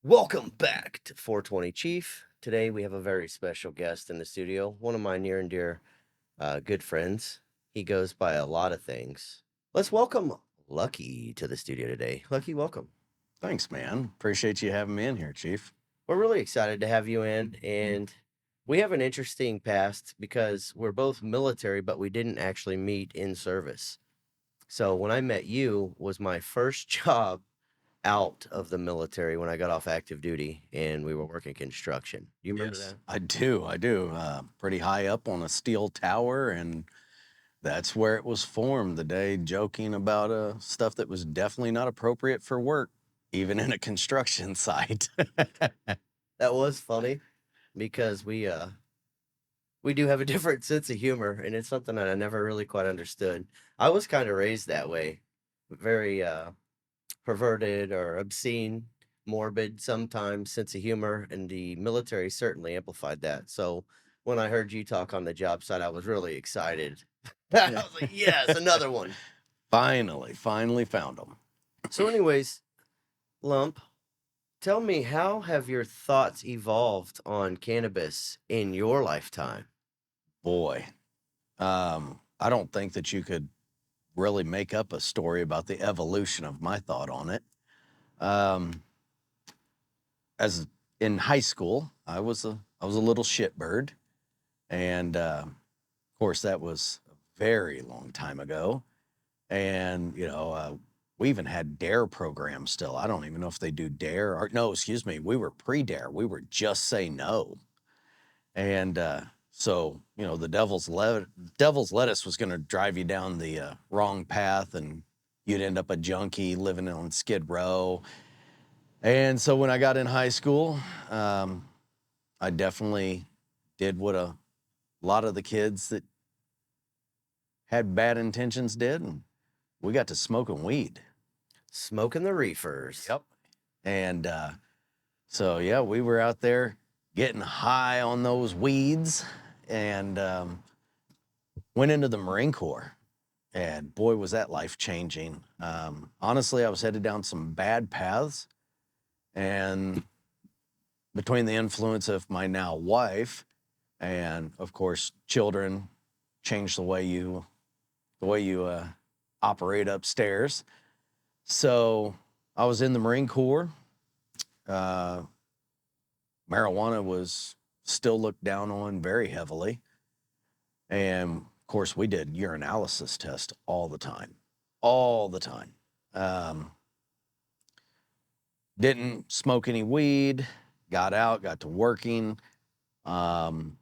Welcome back to 420 Chief. Today we have a very special guest in the studio, one of my near and dear good friends. He goes by a lot of things. Let's welcome Lucky to the studio today. Lucky, welcome. Thanks, man. Appreciate you having me in here, Chief. We're really excited to have you in, and we have an interesting past because we're both military, but we didn't actually meet in service. So when I met you was my first job out of the military when I got off active duty and we were working construction. You remember that? I do. Pretty high up on a steel tower, and that's where it was formed. The day joking about stuff that was definitely not appropriate for work, even in a construction site. That was funny because we do have a different sense of humor, and it's something that I never really quite understood. I was kind of raised that way, very perverted or obscene, morbid sometimes sense of humor, and the military certainly amplified that. So when I heard you talk on the job site, I was really excited. I was like, yes, another one. Finally found them. So, anyways, Lump, tell me, how have your thoughts evolved on cannabis in your lifetime? Boy, I don't think that you could really make up a story about the evolution of my thought on it. As in high school, I was a little shitbird, and of course that was a very long time ago. And we even had DARE programs still. I don't even know if they do DARE or no, excuse me. We were pre-DARE. We were just say no, and so the devil's lettuce was going to drive you down the wrong path, and you'd end up a junkie living on Skid Row. And so when I got in high school, I definitely did what a lot of the kids that had bad intentions did, and we got to smoking weed. Smoking the reefers. Yep. And so, yeah, we were out there getting high on those weeds, and went into the Marine Corps. And boy, was that life-changing. Honestly, I was headed down some bad paths, and between the influence of my now wife and, of course, children, changed the way you operate upstairs. So I was in the Marine Corps. Marijuana was still looked down on very heavily. And of course, we did urinalysis tests all the time. Didn't smoke any weed, got out, got to working. Ended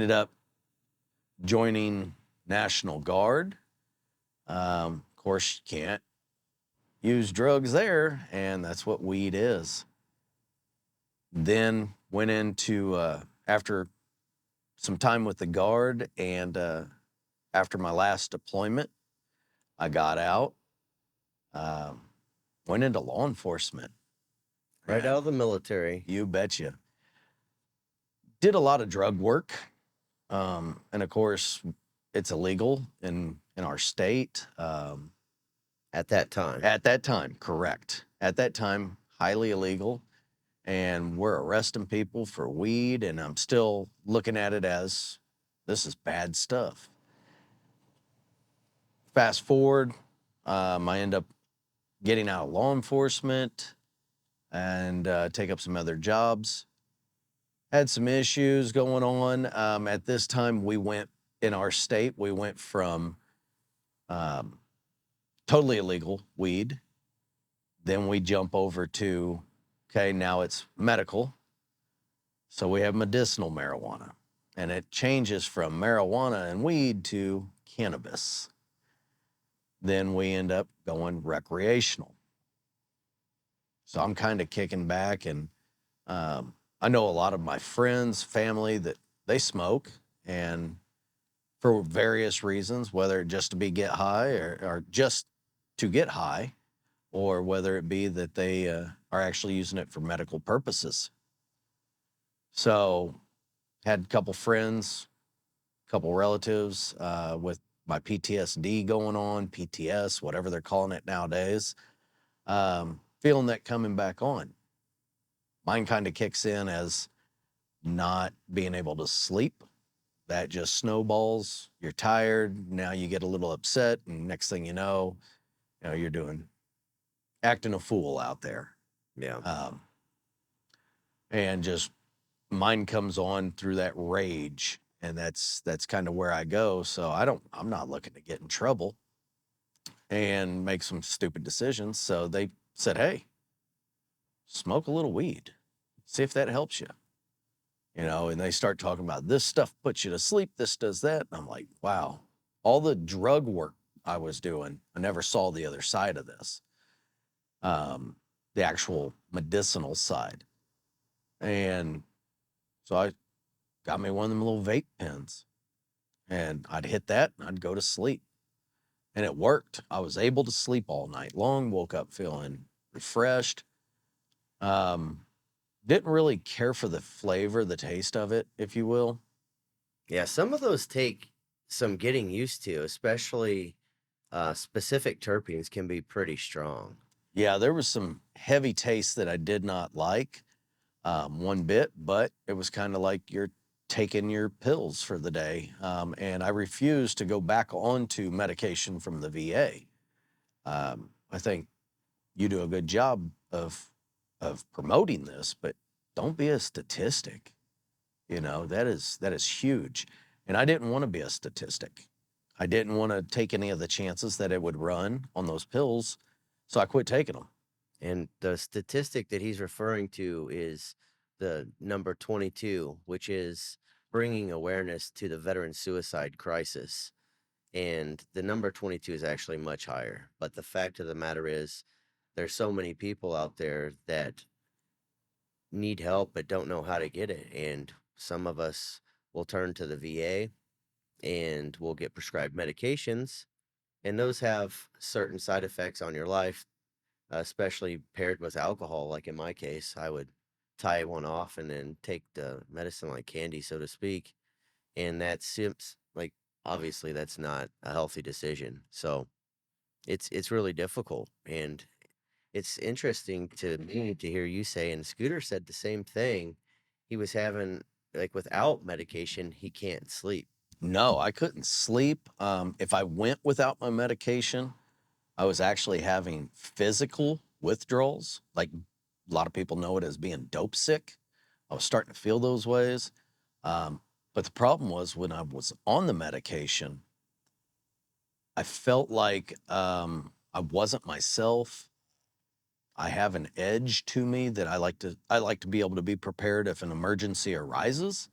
up joining National Guard. Of course, you can't use drugs there, and that's what weed is. Then went into, after some time with the Guard, and after my last deployment, I got out, went into law enforcement. Right out of the military. You betcha. Did a lot of drug work, and of course, it's illegal in our state. At that time. At that time, correct. At that time, highly illegal, and we're arresting people for weed, and I'm still looking at it as this is bad stuff. Fast forward, I end up getting out of law enforcement and take up some other jobs. Had some issues going on. At this time, in our state, we went from totally illegal weed. Then we jump over to, okay, now it's medical. So we have medicinal marijuana. And it changes from marijuana and weed to cannabis. Then we end up going recreational. So I'm kind of kicking back, and I know a lot of my friends, family, that they smoke, and for various reasons, whether just to get high or just to get high, or whether it be that they are actually using it for medical purposes. So had a couple friends, a couple relatives with my PTSD going on, PTS, whatever they're calling it nowadays, feeling that coming back on. Mine kind of kicks in as not being able to sleep. That just snowballs. You're tired. Now you get a little upset, and next thing you know, you're acting a fool out there. Yeah. And just mine comes on through that rage, and that's kind of where I go. So I'm not looking to get in trouble and make some stupid decisions. So they said, hey, smoke a little weed, see if that helps you. You know, and they start talking about this stuff puts you to sleep, this does that. And I'm like, wow, all the drug work I was doing, I never saw the other side of this, the actual medicinal side. And so I got me one of them little vape pens, and I'd hit that and I'd go to sleep. And it worked. I was able to sleep all night long, woke up feeling refreshed. Um, didn't really care for the flavor, the taste of it, if you will. Yeah, some of those take some getting used to, especially specific terpenes can be pretty strong. Yeah, there was some heavy taste that I did not like one bit, but it was kind of like you're taking your pills for the day. And I refused to go back onto medication from the VA. I think you do a good job of promoting this, but don't be a statistic. You know, that is huge. And I didn't want to be a statistic. I didn't want to take any of the chances that it would run on those pills. So I quit taking them. And the statistic that he's referring to is the number 22, which is bringing awareness to the veteran suicide crisis. And the number 22 is actually much higher. But the fact of the matter is, there's so many people out there that need help but don't know how to get it. And some of us will turn to the VA and we'll get prescribed medications. And those have certain side effects on your life, especially paired with alcohol. Like in my case, I would tie one off and then take the medicine like candy, so to speak. And that seems like obviously that's not a healthy decision. So it's really difficult. And it's interesting to me to hear you say, and Scooter said the same thing. He was having, like, without medication, he can't sleep. No, I couldn't sleep. If I went without my medication, I was actually having physical withdrawals. Like a lot of people know it as being dope sick. I was starting to feel those ways. But the problem was when I was on the medication, I felt like I wasn't myself. I have an edge to me that I like to be able to be prepared if an emergency arises.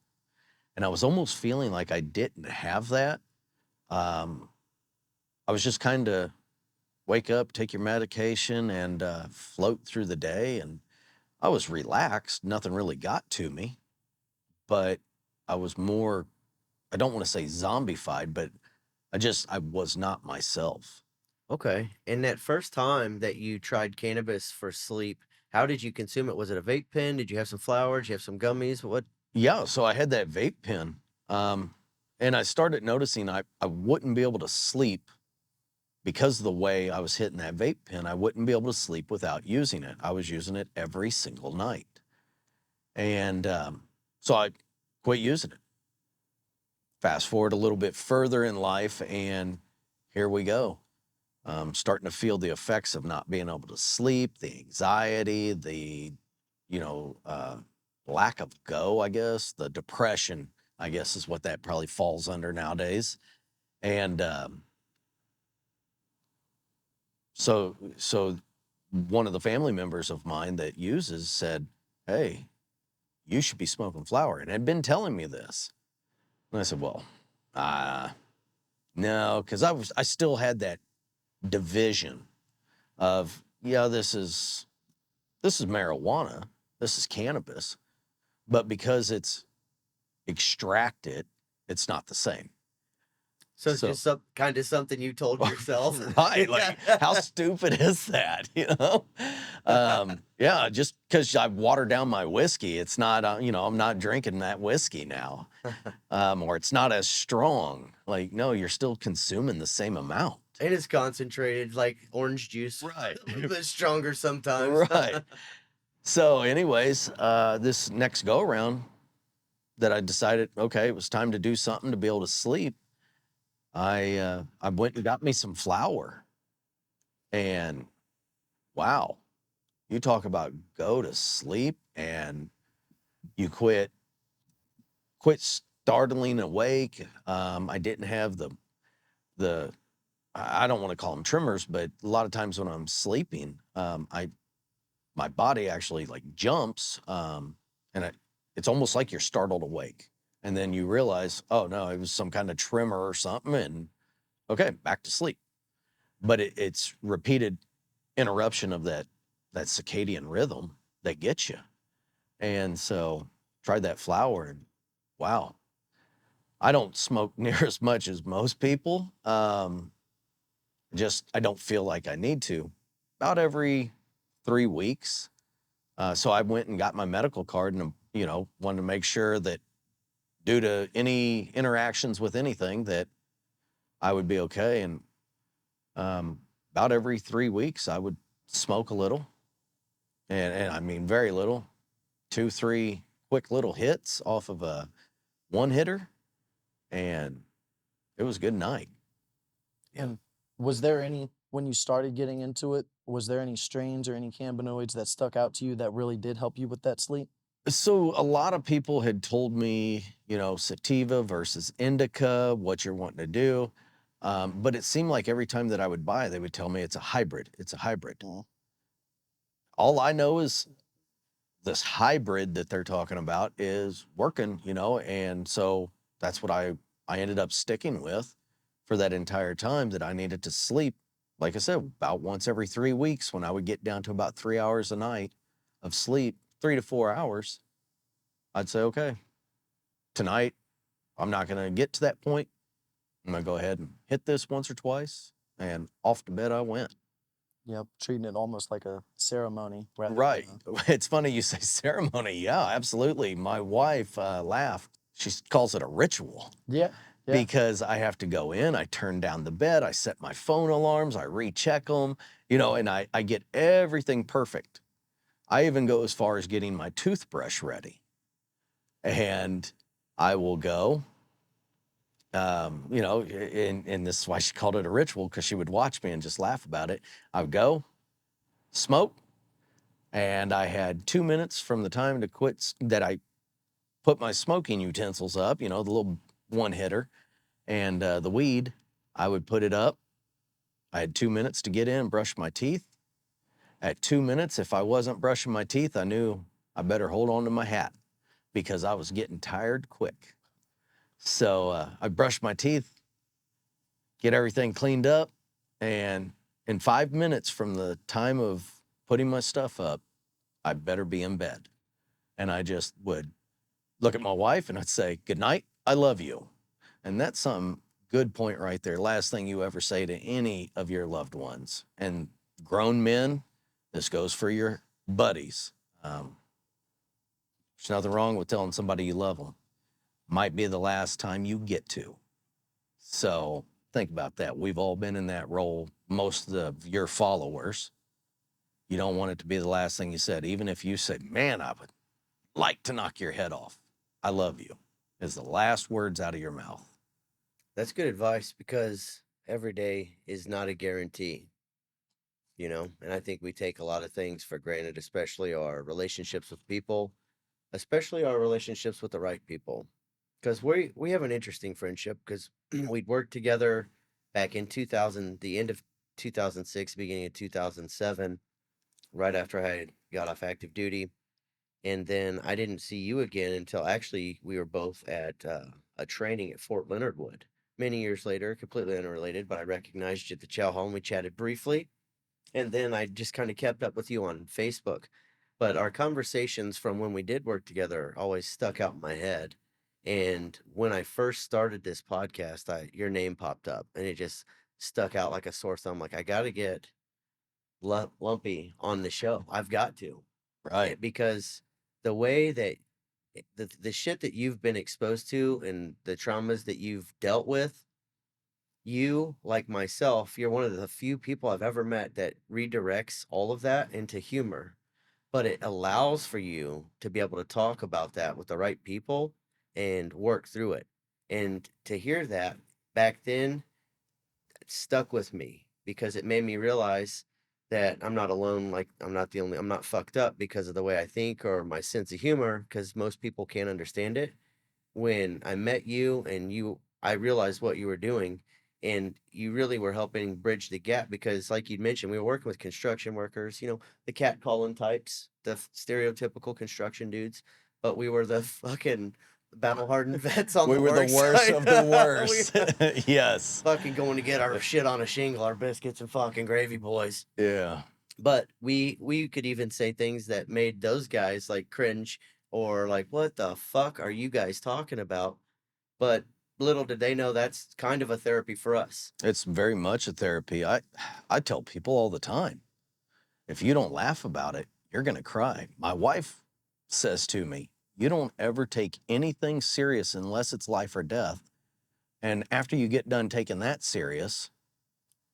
And I was almost feeling like I didn't have that. Um, I was just kind of wake up, take your medication, and float through the day. And I was relaxed. Nothing really got to me, but I was more, I don't want to say zombified, but I was not myself. Okay. And that first time that you tried cannabis for sleep, how did you consume it? Was it a vape pen? Did you have some flour? Did you have some gummies? What? Yeah, so I had that vape pen. And I started noticing I wouldn't be able to sleep because of the way I was hitting that vape pen. I wouldn't be able to sleep without using it. I was using it every single night. And so I quit using it. Fast forward a little bit further in life, and here we go. Starting to feel the effects of not being able to sleep, the anxiety, the, you know, lack of go, I guess, the depression, I guess is what that probably falls under nowadays. And so one of the family members of mine that uses said, hey, you should be smoking flower, and had been telling me this. And I said, well, no, because I still had that division of, yeah, this is marijuana, this is cannabis, but because it's extracted, it's not the same. So it's So just some kind of something you told yourself. right, like how stupid is that, you know? Yeah, just because I watered down my whiskey, it's not, you know, I'm not drinking that whiskey now, or it's not as strong. Like, no, you're still consuming the same amount. It is concentrated like orange juice, Right, a little bit stronger sometimes. right. So, anyways, this next go around that I decided, okay, it was time to do something to be able to sleep. I went and got me some flour, and wow, you talk about go to sleep, and you quit startling awake. I didn't have the I don't want to call them tremors, but a lot of times when I'm sleeping, I my body actually like jumps, and it's almost like you're startled awake, and then you realize, oh no, it was some kind of tremor or something, and okay, back to sleep. But it's repeated interruption of that circadian rhythm that gets you. And so tried that flower, and wow, I don't smoke near as much as most people. Just I don't feel like I need to. About every 3 weeks. So I went and got my medical card, and you know, wanted to make sure that due to any interactions with anything that I would be okay. And about every 3 weeks, I would smoke a little, and I mean very little, 2, 3 quick little hits off of a one hitter, and it was a good night. Yeah. And was there any, when you started getting into it, was there any strains or any cannabinoids that stuck out to you that really did help you with that sleep? So a lot of people had told me, you know, sativa versus indica, what you're wanting to do. But it seemed like every time that I would buy, they would tell me it's a hybrid. It's a hybrid. Mhm. All I know is this hybrid that they're talking about is working, you know, and so that's what I ended up sticking with for that entire time, that I needed to sleep. Like I said, about once every 3 weeks, when I would get down to about 3 hours a night of sleep, 3 to 4 hours, I'd say, okay, tonight I'm not going to get to that point. I'm going to go ahead and hit this once or twice, and off to bed I went. Yep, treating it almost like a ceremony rather Right. than It's funny you say ceremony. Yeah, absolutely. My wife laughed. She calls it a ritual, yeah, yeah. because I have to go in, I turn down the bed, I set my phone alarms, I recheck them, you know, and I get everything perfect. I even go as far as getting my toothbrush ready. And I will go, you know, and this is why she called it a ritual, because she would watch me and just laugh about it. I would go, smoke, and I had 2 minutes from the time to quit that I put my smoking utensils up, you know, the little one hitter, and the weed, I would put it up. I had 2 minutes to get in and brush my teeth. At 2 minutes, if I wasn't brushing my teeth, I knew I better hold on to my hat, because I was getting tired quick. So I brushed my teeth, get everything cleaned up, and in 5 minutes from the time of putting my stuff up, I better be in bed. And I just would look at my wife and I'd say, good night, I love you. And that's some good point right there. Last thing you ever say to any of your loved ones. And grown men, this goes for your buddies. There's nothing wrong with telling somebody you love them. Might be the last time you get to. So think about that. We've all been in that role, most of your followers. You don't want it to be the last thing you said. Even if you said, man, I would like to knock your head off, I love you, is the last words out of your mouth. That's good advice because every day is not a guarantee, you know, and I think we take a lot of things for granted, especially our relationships with people, especially our relationships with the right people. Because we have an interesting friendship because we'd worked together back in 2000, the end of 2006, beginning of 2007, right after I had got off active duty. And then I didn't see you again until actually we were both at a training at Fort Leonard Wood. Many years later, completely unrelated, but I recognized you at the chow hall. We chatted briefly, and then I just kind of kept up with you on Facebook. But our conversations from when we did work together always stuck out in my head. And when I first started this podcast, your name popped up and it just stuck out like a sore thumb. Like, I got to get Lumpy on the show. I've got to. Right. Because the way that the shit that you've been exposed to and the traumas that you've dealt with, you, like myself, you're one of the few people I've ever met that redirects all of that into humor, but it allows for you to be able to talk about that with the right people and work through it. And to hear that back then, it stuck with me because it made me realize that I'm not alone. Like, I'm not fucked up because of the way I think or my sense of humor, because most people can't understand it. When I met you and I realized what you were doing, and you really were helping bridge the gap because, like you'd mentioned, we were working with construction workers, the catcalling types, the stereotypical construction dudes, but we were the fucking battle hardened vets on We the were the work worst side. of the We worst. Yes. fucking going to get our shit on a shingle, our biscuits and fucking gravy boys. Yeah. But we could even say things that made those guys like cringe or like, what the fuck are you guys talking about? But little did they know that's kind of a therapy for us. It's very much a therapy. I tell people all the time, if you don't laugh about it, you're going to cry. My wife says to me, you don't ever take anything serious unless it's life or death. And after you get done taking that serious,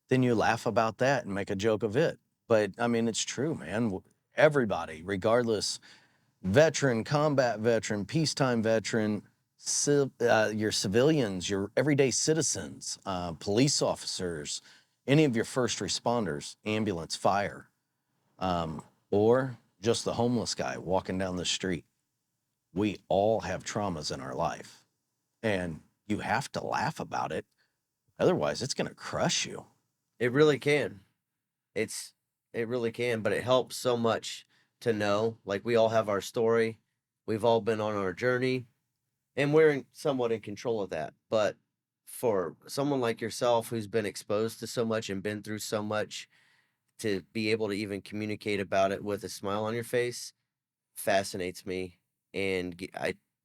then you laugh about that and make a joke of it. But I mean, it's true, man. Everybody, regardless, veteran, combat veteran, peacetime veteran, your civilians, your everyday citizens, police officers, any of your first responders, ambulance, fire, or just the homeless guy walking down the street. We all have traumas in our life, and you have to laugh about it. Otherwise, it's going to crush you. It really can. It's it really can, but it helps so much to know. Like, we all have our story. We've all been on our journey, and we're somewhat in control of that. But for someone like yourself who's been exposed to so much and been through so much, to be able to even communicate about it with a smile on your face fascinates me. And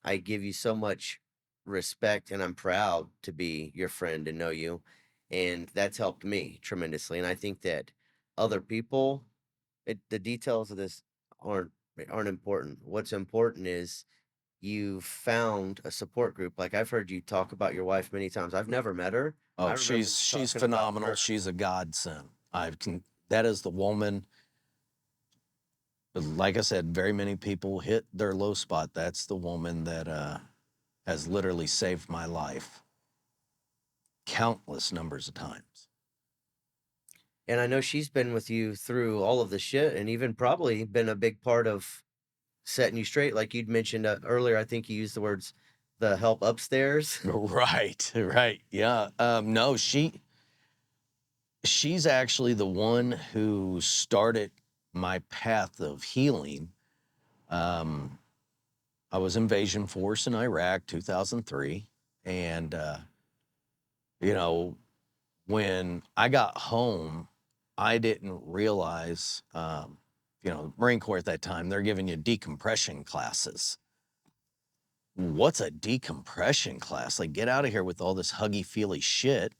I give you so much respect, and I'm proud to be your friend and know you. And that's helped me tremendously. And I think that other people, the details of this aren't aren't important. What's important is you've found a support group. Like, I've heard you talk about your wife many times. I've never met her. I Oh, remember you she's talking about phenomenal. her. She's a godsend. That is the woman. Like I said, very many people hit their low spot. That's the woman that has literally saved my life countless numbers of times. And I know she's been with you through all of the shit and even probably been a big part of setting you straight. Like you'd mentioned earlier, I think you used the words the help upstairs. Right, right. Yeah. No, she's actually the one who started my path of healing. I was invasion force in Iraq, 2003. And, you know, when I got home, I didn't realize, Marine Corps at that time, they're giving you decompression classes. What's a decompression class? Like, get out of here with all this huggy feely shit.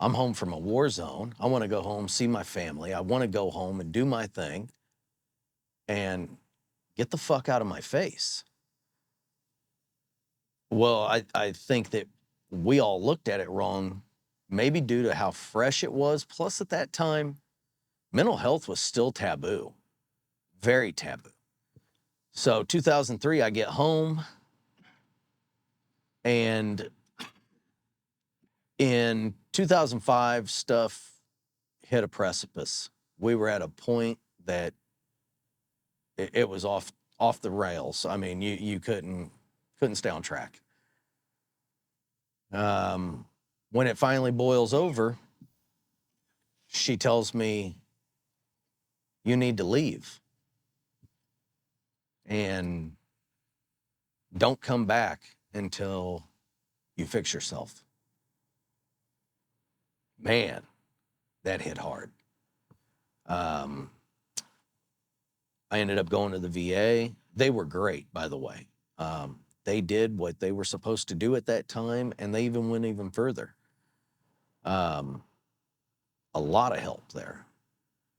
I'm home from a war zone. I want to go home, see my family. I want to go home and do my thing and get the fuck out of my face. Well, I think that we all looked at it wrong, maybe due to how fresh it was. Plus, at that time, mental health was still taboo, very taboo. So 2003, I get home, and in 2005, stuff hit a precipice. We were at a point that it was off the rails. I mean, you couldn't stay on track. When it finally boils over, she tells me, you need to leave and don't come back until you fix yourself. Man, that hit hard. I ended up going to the VA. They were great, by the way. they did what they were supposed to do at that time, and they even went even further. Um, a lot of help there.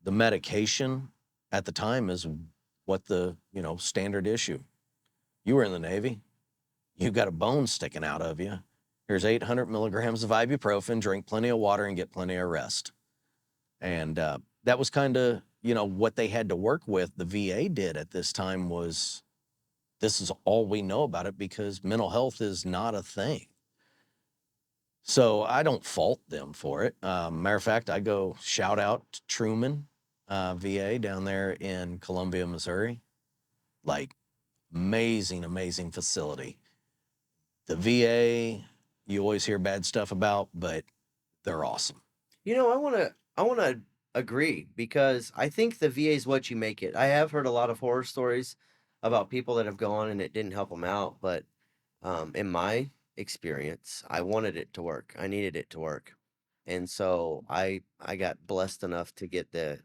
The medication at the time is what the, standard issue. You were in the Navy, you got a bone sticking out of you. Here's 800 milligrams of ibuprofen, drink plenty of water and get plenty of rest. And that was kind of, what they had to work with. The VA did at this time was, this is all we know about it because mental health is not a thing. So I don't fault them for it. Matter of fact, I go shout out to Truman VA down there in Columbia, Missouri. Like, amazing, amazing facility. The VA, you always hear bad stuff about, but they're awesome. I want to agree because I think the VA is what you make it. I have heard a lot of horror stories about people that have gone and it didn't help them out, but in my experience, I wanted it to work. I needed it to work. And so I got blessed enough to get the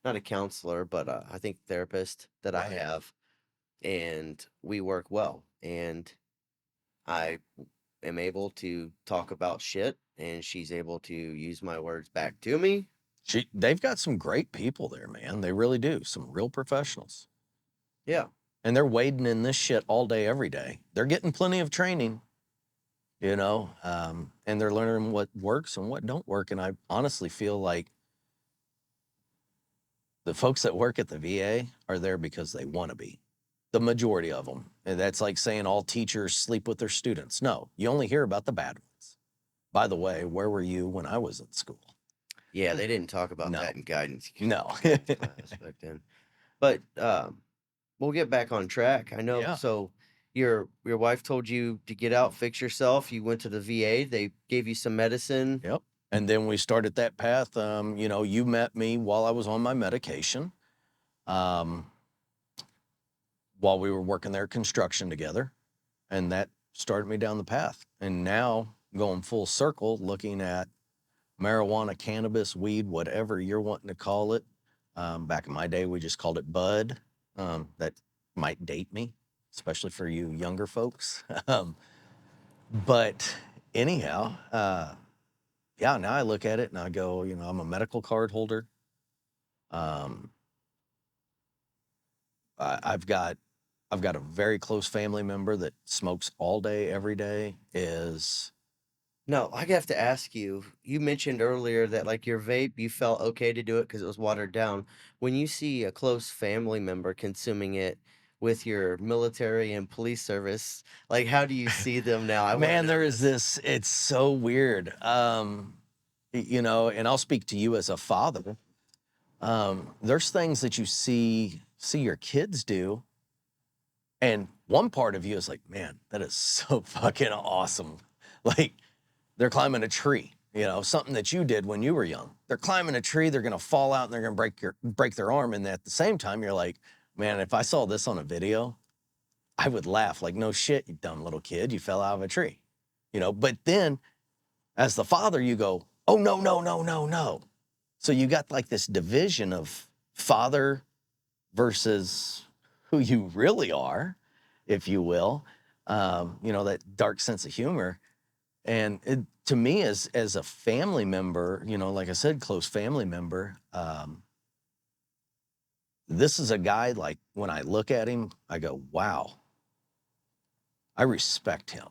not a counselor, but I think therapist that I Right. have, and we work well. And I am able to talk about shit, and she's able to use my words back to me. They've got some great people there, man. They really do. Some real professionals. Yeah. And they're wading in this shit all day, every day. They're getting plenty of training, and they're learning what works and what don't work. And I honestly feel like the folks that work at the VA are there because they want to be. The majority of them. And that's like saying all teachers sleep with their students. No, you only hear about the bad ones. By the way, where were you when I was in school? Yeah, they didn't talk about No. that in guidance No. class back then. But we'll get back on track. I know. Yeah. So your wife told you to get out, fix yourself. You went to the VA. They gave you some medicine. Yep. And then we started that path. You met me while I was on my medication, while we were working there construction together. And that started me down the path. And now going full circle, looking at marijuana, cannabis, weed, whatever you're wanting to call it. Back in my day, we just called it bud. That might date me, especially for you younger folks. But anyhow, yeah, now I look at it and I go, I'm a medical card holder. I've got a very close family member that smokes all day, every day. No, I have to ask you. You mentioned earlier that like your vape, you felt okay to do it because it was watered down. When you see a close family member consuming it with your military and police service, like how do you see them now? I want to Man, know there is this. it's so weird. And I'll speak to you as a father. There's things that you see your kids do, and one part of you is like, man, that is so fucking awesome. Like, they're climbing a tree, something that you did when you were young. They're climbing a tree, they're gonna fall out and they're gonna break their arm. And at the same time, you're like, man, if I saw this on a video, I would laugh like, no shit, you dumb little kid, you fell out of a tree. But then as the father, you go, oh no, no, no, no, no. So you got like this division of father versus who you really are, if you will. That dark sense of humor. And to me, as a family member, like I said, close family member, this is a guy, like, when I look at him, I go, wow, I respect him.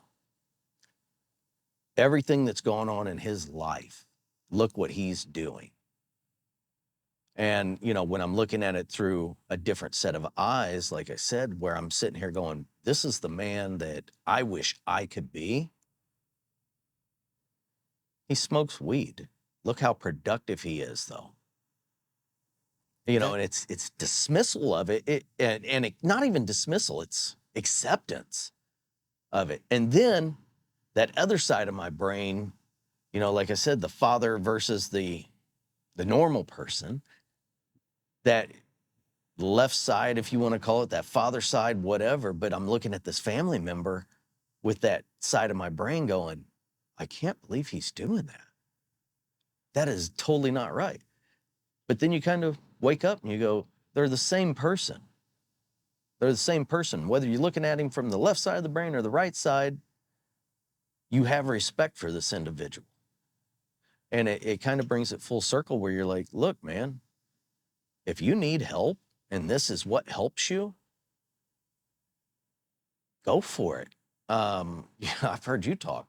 Everything that's going on in his life, look what he's doing. And, when I'm looking at it through a different set of eyes, like I said, where I'm sitting here going, this is the man that I wish I could be. He smokes weed. Look how productive he is, though. Yeah. And it's dismissal of it, not even dismissal, it's acceptance of it. And then that other side of my brain, like I said, the father versus the normal person, that left side, if you want to call it, that father side, whatever. But I'm looking at this family member with that side of my brain going, I can't believe he's doing that. That is totally not right. But then you kind of wake up and you go, they're the same person. They're the same person. Whether you're looking at him from the left side of the brain or the right side, you have respect for this individual. And it kind of brings it full circle where you're like, look, man, if you need help and this is what helps you, go for it. Yeah, I've heard you talk.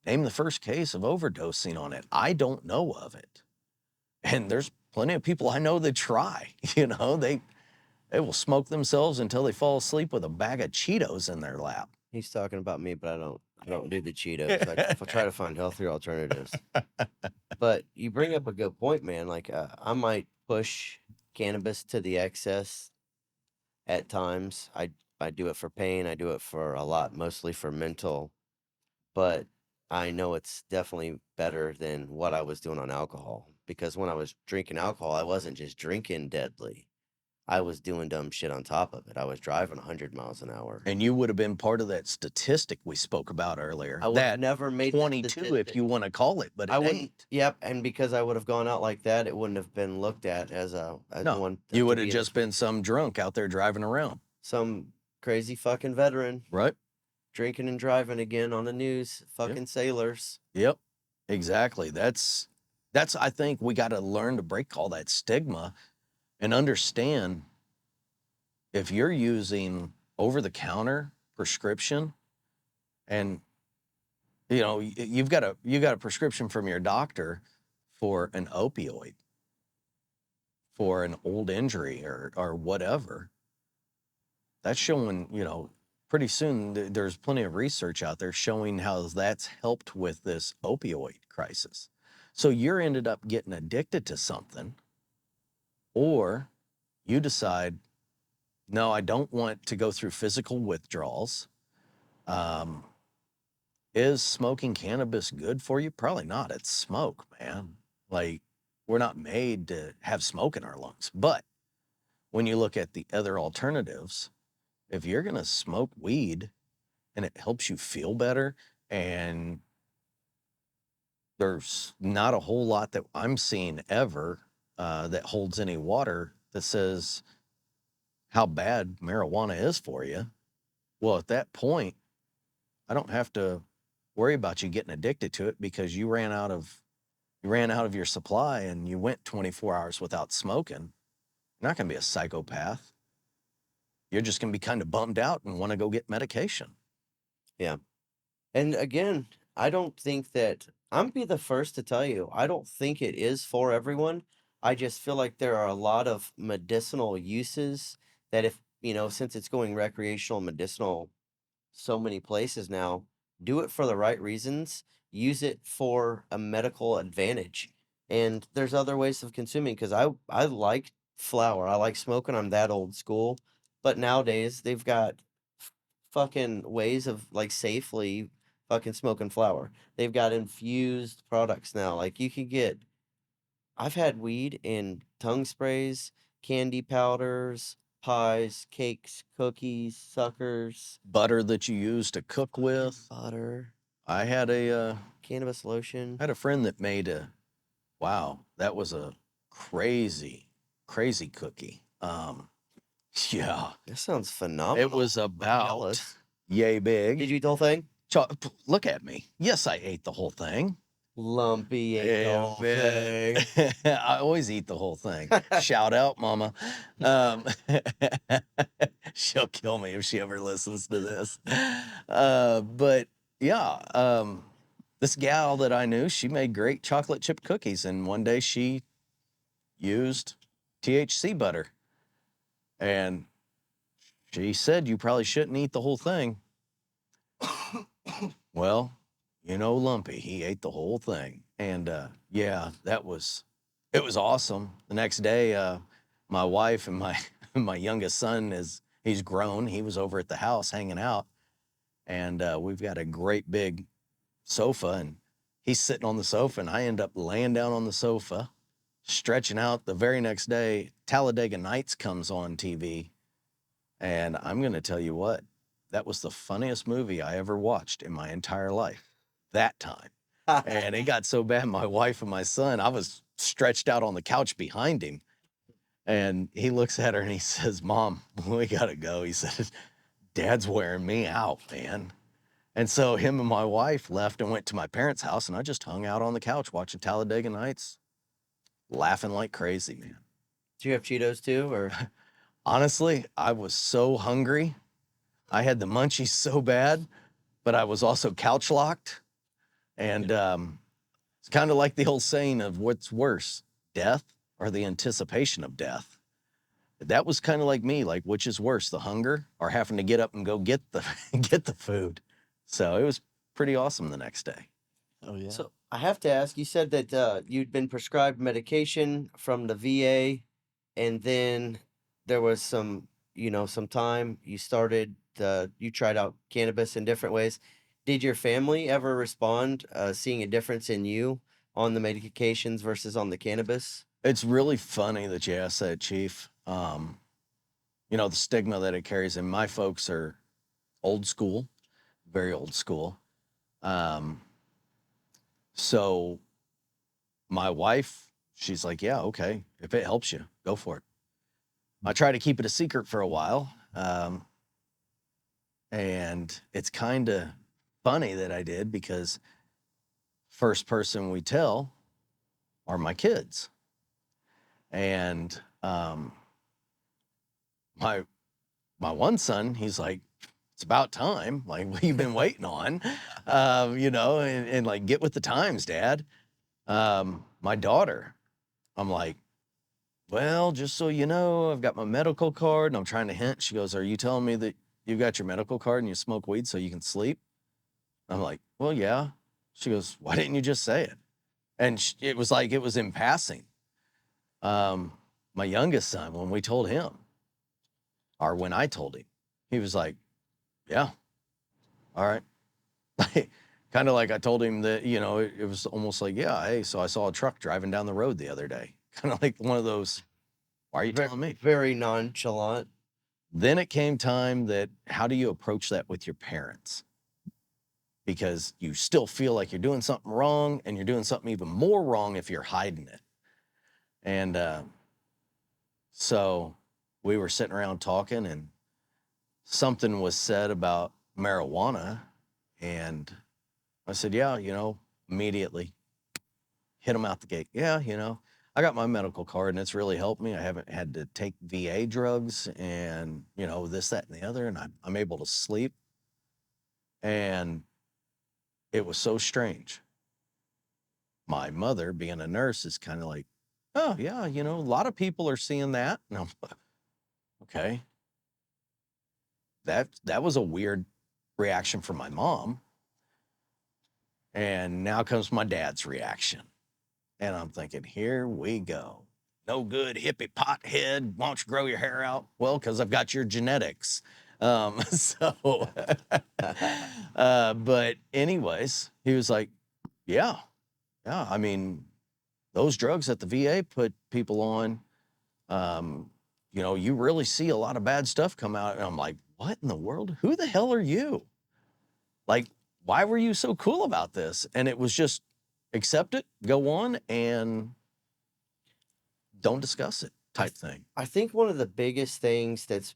Name the first case of overdosing on it. I don't know of it. And there's plenty of people I know that try, they will smoke themselves until they fall asleep with a bag of Cheetos in their lap. He's talking about me, but I don't do the Cheetos. I try to find healthier alternatives. But you bring up a good point, man. Like I might push cannabis to the excess at times. I do it for pain. I do it for a lot, mostly for mental. But I know it's definitely better than what I was doing on alcohol. Because when I was drinking alcohol, I wasn't just drinking deadly. I was doing dumb shit on top of it. I was driving 100 miles an hour. And you would have been part of that statistic we spoke about earlier. I would have never made that 22, if statistic. you want to call it, but it I wouldn't. ain't. Yep, and because I would have gone out like that, it wouldn't have been looked at as No, one. you to would have be just been some drunk out there driving around. some crazy fucking veteran Right? drinking and driving again on the news. Fucking sailors. Yep, exactly. That's I think we got to learn to break all that stigma and understand if you're using over-the-counter prescription and you've got a prescription from your doctor for an opioid, for an old injury or whatever, that's showing, pretty soon there's plenty of research out there showing how that's helped with this opioid crisis. So you're ended up getting addicted to something, or you decide, no, I don't want to go through physical withdrawals. Is smoking cannabis good for you? Probably not. It's smoke, man. Like, we're not made to have smoke in our lungs. But when you look at the other alternatives, if you're going to smoke weed and it helps you feel better, and there's not a whole lot that I'm seeing ever that holds any water that says how bad marijuana is for you. Well, at that point, I don't have to worry about you getting addicted to it because you ran out of your supply and you went 24 hours without smoking. You're not going to be a psychopath. You're just going to be kind of bummed out and want to go get medication. Yeah. And again, I don't think that I'm be the first to tell you, I don't think it is for everyone. I just feel like there are a lot of medicinal uses that if, since it's going recreational medicinal so many places now, do it for the right reasons, use it for a medical advantage. And there's other ways of consuming because I like flower. I like smoking. I'm that old school. But nowadays they've got fucking ways of like safely fucking smoking flower. They've got infused products now. Like you could get I've had weed in tongue sprays, candy powders, pies, cakes, cookies, suckers, Butter that you use to cook with. butter, I had a cannabis lotion. friend that made that was a crazy cookie. Yeah, That sounds phenomenal. it was about jealous. yay big. Did you eat the whole thing? Look at me. Yes, I ate the whole thing. Lumpy ate the whole thing. I always eat the whole thing. Shout out, Mama. She'll kill me if she ever listens to this. But yeah, this gal that I knew, she made great chocolate chip cookies, and one day she used THC butter, and she said you probably shouldn't eat the whole thing. Well, Lumpy, he ate the whole thing. And yeah, it was awesome. The next day, my wife and my youngest son he's grown. He was over at the house hanging out. And we've got a great big sofa, and he's sitting on the sofa, and I end up laying down on the sofa, stretching out. The very next day, Talladega Nights comes on TV. And I'm going to tell you what, that was the funniest movie I ever watched in my entire life. That time. And it got so bad, my wife and my son, I was stretched out on the couch behind him. And he looks at her and he says, "Mom, we gotta go." He said, "Dad's wearing me out, man." And so him and my wife left and went to my parents' house, and I just hung out on the couch watching Talladega Nights, laughing like crazy, man. Do you have Cheetos too, or Honestly, I was so hungry. I had the munchies so bad, but I was also couch locked. And it's kind of like the old saying of what's worse, death or the anticipation of death. That was kind of like me, like which is worse, the hunger or having to get up and go get the get the food. So it was pretty awesome the next day. Oh yeah. so? I have to ask. You said that you'd been prescribed medication from the VA, and then there was some, some time you started. You tried out cannabis in different ways. Did your family ever respond, seeing a difference in you on the medications versus on the cannabis? It's really funny that you asked that, Chief. The stigma that it carries, and my folks are old school, very old school. Um, so my wife, she's like, "Yeah, okay, if it helps you, go for it." I try to keep it a secret for a while, and it's kind of funny that I did because first person we tell are my kids, and my one son, he's like, "It's about time. Like, what you been waiting on?" And like, get with the times, Dad. My daughter, I'm like, "Well, just so you know, I've got my medical card," and I'm trying to hint. She goes, "Are you telling me that you've got your medical card and you smoke weed so you can sleep?" I'm like, "Well, yeah." She goes, "Why didn't you just say it?" And it was like it was in passing. Um, my youngest son, when we told him, or when I told him, he was like, "Yeah, all right." Kind of like I told him that, it was almost like, "Yeah, hey, so I saw a truck driving down the road the other day." Kind of like one of those, "Why are you telling me?" Very nonchalant. Then it came time that how do you approach that with your parents? Because you still feel like you're doing something wrong, and you're doing something even more wrong if you're hiding it. And so we were sitting around talking, and something was said about marijuana. And I said, "Yeah, immediately hit them out the gate. Yeah, I got my medical card and it's really helped me. I haven't had to take VA drugs and, this, that, and the other. And I'm able to sleep." And it was so strange. My mother, being a nurse, is kind of like, "Oh, yeah, a lot of people are seeing that." And I'm like, okay. That was a weird reaction from my mom. And now comes my dad's reaction. And I'm thinking, here we go. "No good, hippie pothead. Why don't you grow your hair out?" Well, because I've got your genetics. So, but anyways, he was like, "Yeah, yeah. I mean, those drugs that the VA put people on, you really see a lot of bad stuff come out." And I'm like, "What in the world? Who the hell are you? Like, why were you so cool about this?" And it was just accept it, go on, and don't discuss it type thing. I think one of the biggest things that's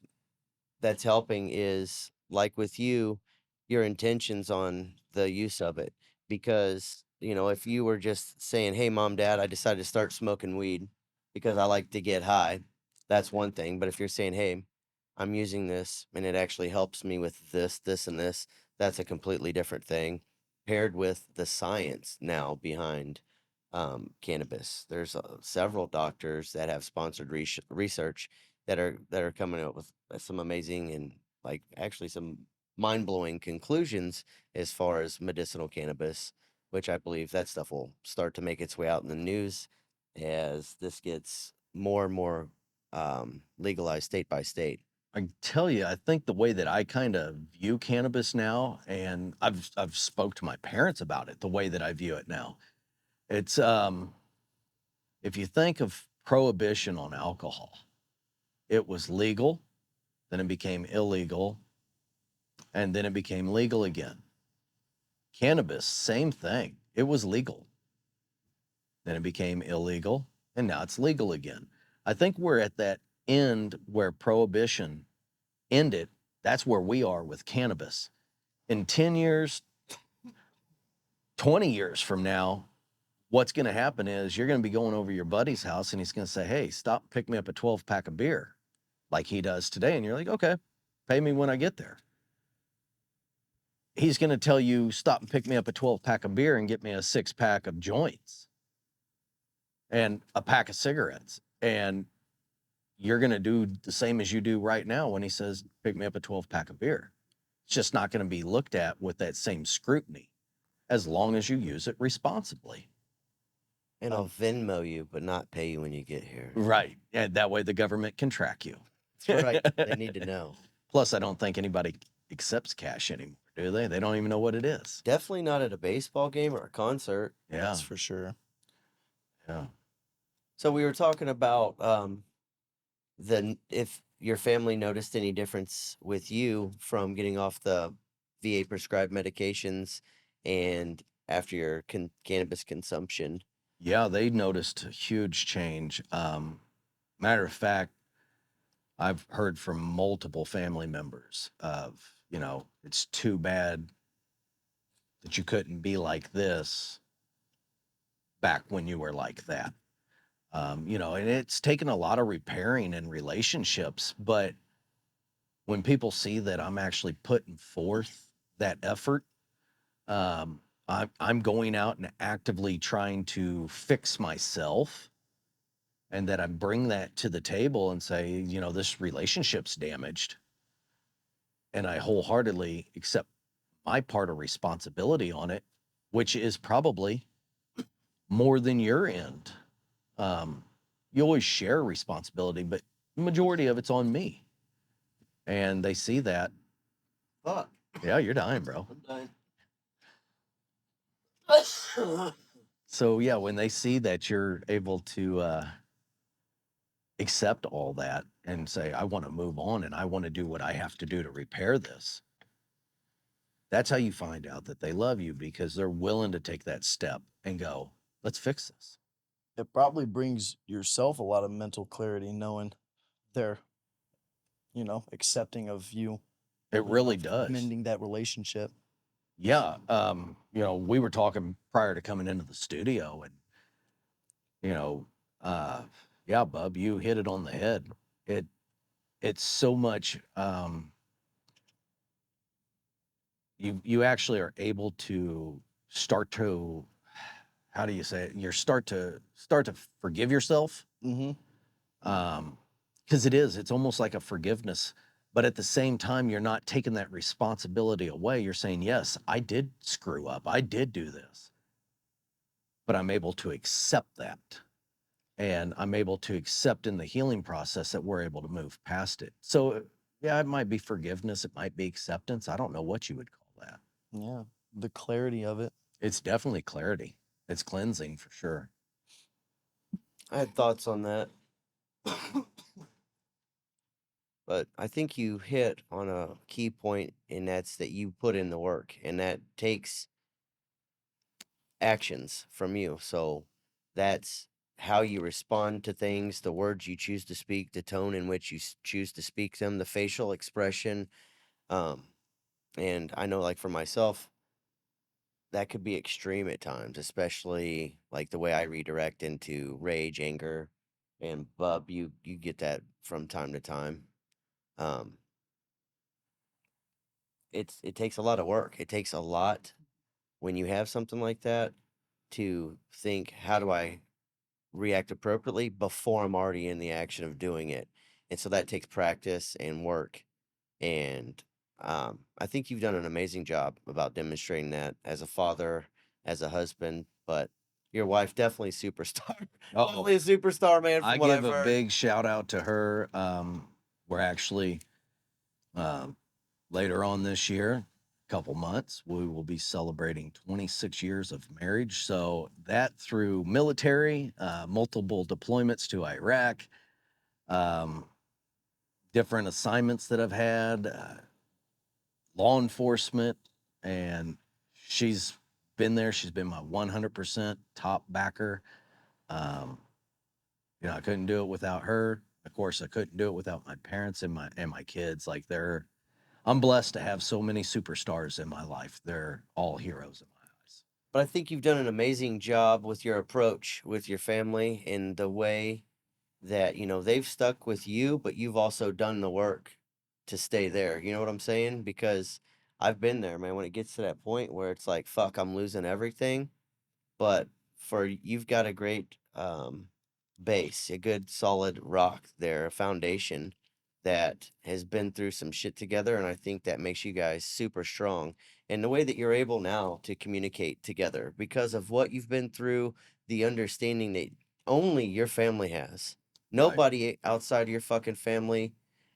helping is, like with you, your intentions on the use of it. Because, if you were just saying, "Hey, mom, dad, I decided to start smoking weed because I like to get high," that's one thing. But if you're saying, "Hey, I'm using this and it actually helps me with this, this, and this," that's a completely different thing, paired with the science now behind cannabis. There's several doctors that have sponsored research that are coming up with some amazing and, like, actually some mind-blowing conclusions as far as medicinal cannabis, which I believe that stuff will start to make its way out in the news as this gets more and more legalized state by state. I tell you, I think the way that I kind of view cannabis now, and I've spoke to my parents about it, the way that I view it now. It's if you think of prohibition on alcohol, it was legal, then it became illegal, and then it became legal again. Cannabis, same thing. It was legal, then it became illegal, and now it's legal again. I think we're at that end where prohibition ended. That's where we are with cannabis. In 10 years, 20 years from now, what's going to happen is you're going to be going over your buddy's house and he's going to say, hey, stop, pick me up a 12 pack of beer like he does today. And you're like, okay, pay me when I get there. He's going to tell you, stop and pick me up a 12 pack of beer and get me a 6 pack of joints and a pack of cigarettes. And you're going to do the same as you do right now when he says, pick me up a 12 pack of beer. It's just not going to be looked at with that same scrutiny as long as you use it responsibly. And I'll Venmo you, but not pay you when you get here. Right. And that way the government can track you. That's right. They need to know. Plus, I don't think anybody accepts cash anymore, do they? They don't even know what it is. Definitely not at a baseball game or a concert. Yeah. That's for sure. Yeah. So we were talking about if your family noticed any difference with you from getting off the VA prescribed medications and after your cannabis consumption. Yeah, they noticed a huge change. Matter of fact, I've heard from multiple family members of, it's too bad that you couldn't be like this back when you were like that. And it's taken a lot of repairing in relationships, but when people see that I'm actually putting forth that effort, I'm going out and actively trying to fix myself, and that I bring that to the table and say, this relationship's damaged, and I wholeheartedly accept my part of responsibility on it, which is probably more than your end. You always share responsibility, but the majority of it's on me. And they see that. Fuck. Yeah, you're dying, bro. I'm dying. So yeah, when they see that you're able to accept all that and say, I want to move on and I want to do what I have to do to repair this, that's how you find out that they love you, because they're willing to take that step and go, let's fix this. It probably brings yourself a lot of mental clarity knowing they're, accepting of you. It really does. Mending that relationship. Yeah. We were talking prior to coming into the studio, and, yeah, bub, you hit it on the head. It's so much, you actually are able to start to, how do you say it? You start to forgive yourself. Mm-hmm. Because it's almost like a forgiveness, but at the same time, you're not taking that responsibility away. You're saying, yes, I did screw up. I did do this, but I'm able to accept that. And I'm able to accept in the healing process that we're able to move past it. So yeah, it might be forgiveness. It might be acceptance. I don't know what you would call that. Yeah. The clarity of it. It's definitely clarity. It's cleansing for sure. I had thoughts on that. But I think you hit on a key point, and that's that you put in the work, and that takes actions from you. So that's how you respond to things, the words you choose to speak, the tone in which you choose to speak them, the facial expression. And I know, like for myself, that could be extreme at times, especially like the way I redirect into rage, anger, and bub. You get that from time to time. Um, it takes a lot of work. It takes a lot when you have something like that to think, how do I react appropriately before I'm already in the action of doing it? And so that takes practice and work. And I think you've done an amazing job about demonstrating that as a father, as a husband, but your wife definitely superstar. Oh, Definitely a superstar, man. From I what give I've a heard. big shout out to her. We're actually later on this year, couple months, we will be celebrating 26 years of marriage. So that through military, multiple deployments to Iraq, different assignments that I've had, law enforcement, and she's been there. She's been my 100% top backer. You know, I couldn't do it without her. Of course, I couldn't do it without my parents and my kids. Like I'm blessed to have so many superstars in my life. They're all heroes in my eyes. But I think you've done an amazing job with your approach with your family and the way that, they've stuck with you, but you've also done the work to stay there. You know what I'm saying? Because I've been there, man, when it gets to that point where it's like, fuck, I'm losing everything. But you've got a great base, a good solid rock there, a foundation that has been through some shit together, and I think that makes you guys super strong. And the way that you're able now to communicate together because of what you've been through, the understanding that only your family has. Right. Nobody outside of your fucking family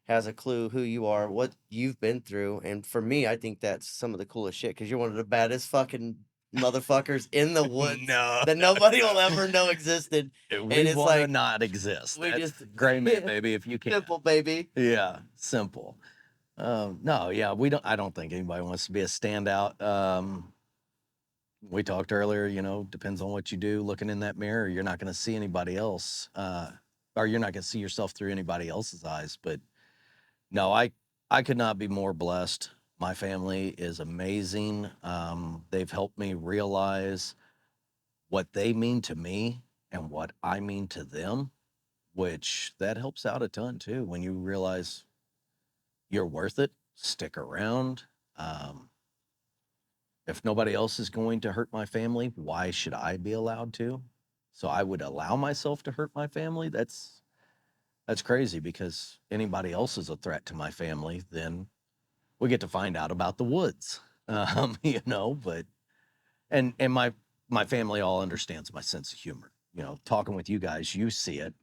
has a clue who you are, what you've been through. And for me, I think that's some of the coolest shit because you're one of the baddest fucking motherfuckers in the woods No, that nobody will ever know existed. we And it's want to like, not exist. we That's just gray man, baby, if you can. simple, baby. Yeah, simple. No, yeah, I don't think anybody wants to be a standout. We talked earlier, depends on what you do. Looking in that mirror, you're not going to see anybody else, or you're not going to see yourself through anybody else's eyes. But no, I could not be more blessed. My family is amazing. They've helped me realize what they mean to me and what I mean to them, which that helps out a ton too. When you realize you're worth it, stick around. Um, if nobody else is going to hurt my family, why should I be allowed to? So I would allow myself to hurt my family. That's crazy because anybody else is a threat to my family, then we get to find out about the woods. But and my family all understands my sense of humor. Talking with you guys, you see it,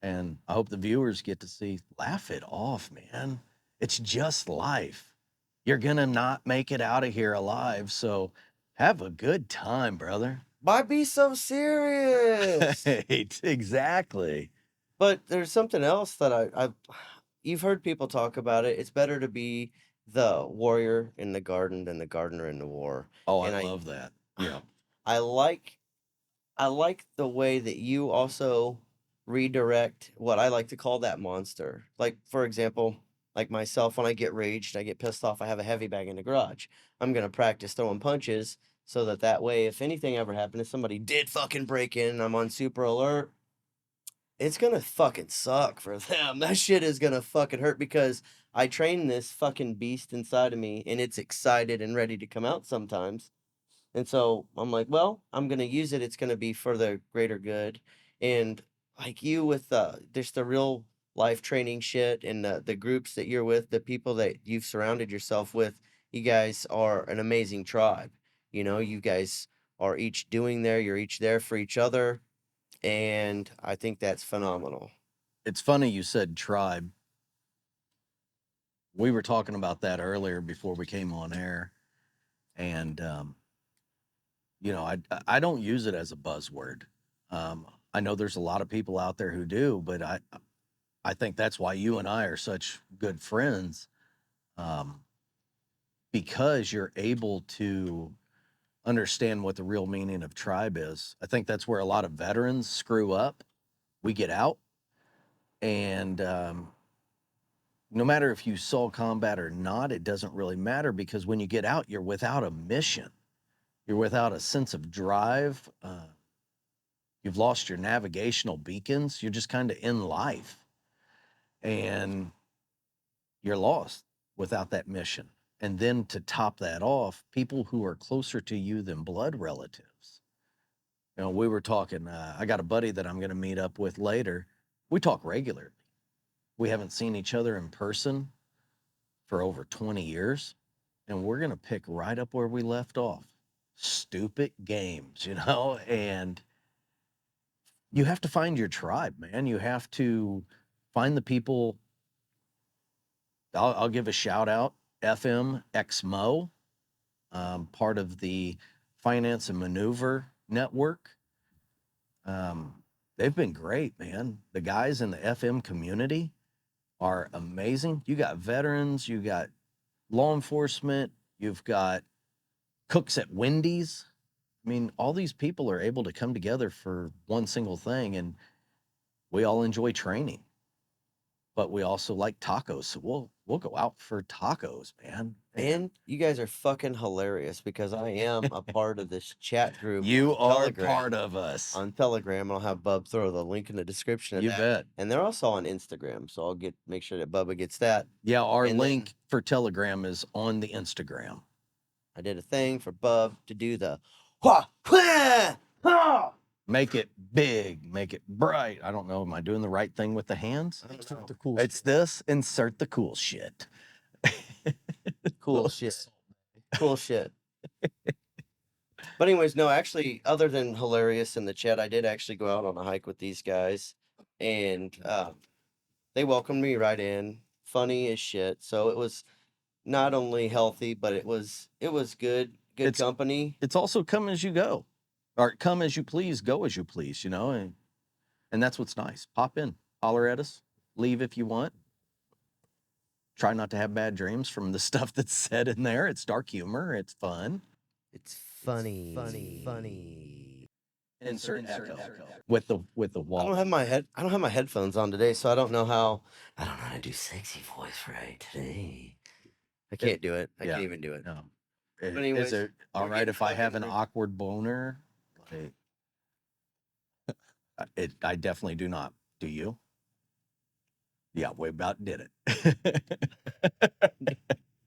and I hope the viewers get to see. Laugh it off, man. It's just life. You're gonna not make it out of here alive, so have a good time, brother. Why be so serious? Right, exactly. But there's something else that you've heard people talk about it. It's better to be the warrior in the garden than the gardener in the war. Oh, And I love that. Yeah. I like I like the way that you also redirect what I like to call that monster. Like, for example, like myself, when I get raged, I get pissed off, I have a heavy bag in the garage. I'm going to practice throwing punches so that way, if anything ever happened, if somebody did fucking break in and I'm on super alert, it's going to fucking suck for them. That shit is going to fucking hurt because I train this fucking beast inside of me and it's excited and ready to come out sometimes. And so I'm like, well, I'm gonna use it. It's gonna be for the greater good. And like you with just the real life training shit and the groups that you're with, the people that you've surrounded yourself with, you guys are an amazing tribe. You guys are each doing there, you're each there for each other. And I think that's phenomenal. It's funny you said tribe. We were talking about that earlier before we came on air, and I don't use it as a buzzword. I know there's a lot of people out there who do, but I think that's why you and I are such good friends, because you're able to understand what the real meaning of tribe is. I think that's where a lot of veterans screw up. We get out, and no matter if you saw combat or not, it doesn't really matter because when you get out, you're without a mission. You're without a sense of drive. You've lost your navigational beacons. You're just kind of in life and you're lost without that mission. And then to top that off, people who are closer to you than blood relatives. We were talking, I got a buddy that I'm going to meet up with later. We talk regularly. We haven't seen each other in person for over 20 years. And we're going to pick right up where we left off. Stupid games, and you have to find your tribe, man. You have to find the people. I'll give a shout out, FM XMO, part of the Finance and Maneuver Network. They've been great, man. The guys in the FM community are amazing. You got veterans, you got law enforcement, you've got cooks at Wendy's. I mean, all these people are able to come together for one single thing. And we all enjoy training, but we also like tacos. So we'll go out for tacos, man. And you guys are fucking hilarious because I am a part of this chat group. You on are Telegram. part of us. On Telegram. I'll have Bub throw the link in the description of You that. bet. And they're also on Instagram, so I'll make sure that Bubba gets that. Yeah, our And link then- for Telegram is on the Instagram. I did a thing for Bub to do the wha, wha, ha. Make it big, make it bright. I don't know. Am I doing the right thing with the hands? I don't know. The cool It's this. Insert the cool shit. Cool shit. Cool shit. But anyways, no, actually, other than hilarious in the chat, I did actually go out on a hike with these guys, and they welcomed me right in, funny as shit. So it was not only healthy, but it was good It's- company. It's also come as you go, or come as you please, go as you please. You know, and that's what's nice. Pop in, holler at us, leave if you want. Try not to have bad dreams from the stuff that's said in there. It's dark humor. It's fun. It's funny. Insert echo with the I wall. don't have my headphones on today, so I don't know how to do sexy voice right today. I can't do it. I yeah. can't even do it. No. But anyways, Is it all we're right getting if I have an fucking- awkward boner? Like, I definitely do not. Do you? Yeah, we about did it.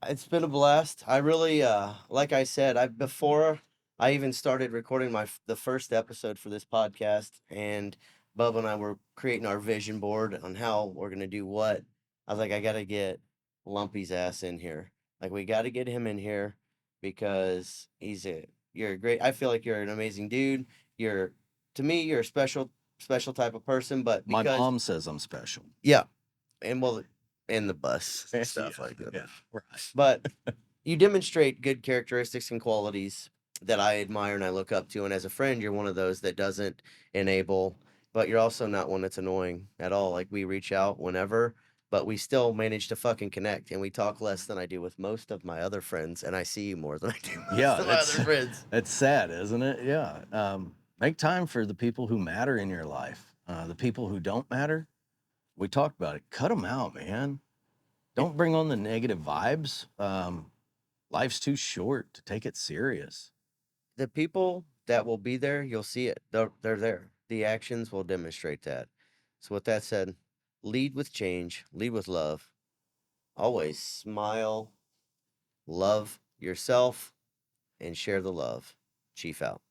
It's been a blast. I really, like I said, before I even started recording the first episode for this podcast, and Bubba and I were creating our vision board on how we're gonna do what. I was like, I gotta get Lumpy's ass in here. Like, we got to get him in here because you're a great. I feel like you're an amazing dude. To me, you're a special type of person. But My because, mom says I'm special. yeah, and and the bus and stuff Yeah, like that. yeah, right. But you demonstrate good characteristics and qualities that I admire and I look up to. And as a friend, you're one of those that doesn't enable, but you're also not one that's annoying at all. Like, we reach out whenever, but we still manage to fucking connect. And we talk less than I do with most of my other friends. And I see you more than I do with Yeah, my other friends. It's sad, isn't it? Yeah. Make time for the people who matter in your life. The people who don't matter, we talked about it. Cut them out, man. Don't bring on the negative vibes. Life's too short to take it serious. The people that will be there, you'll see it. They're there. The actions will demonstrate that. So with that said, lead with change, lead with love. Always smile, love yourself, and share the love. Chief out.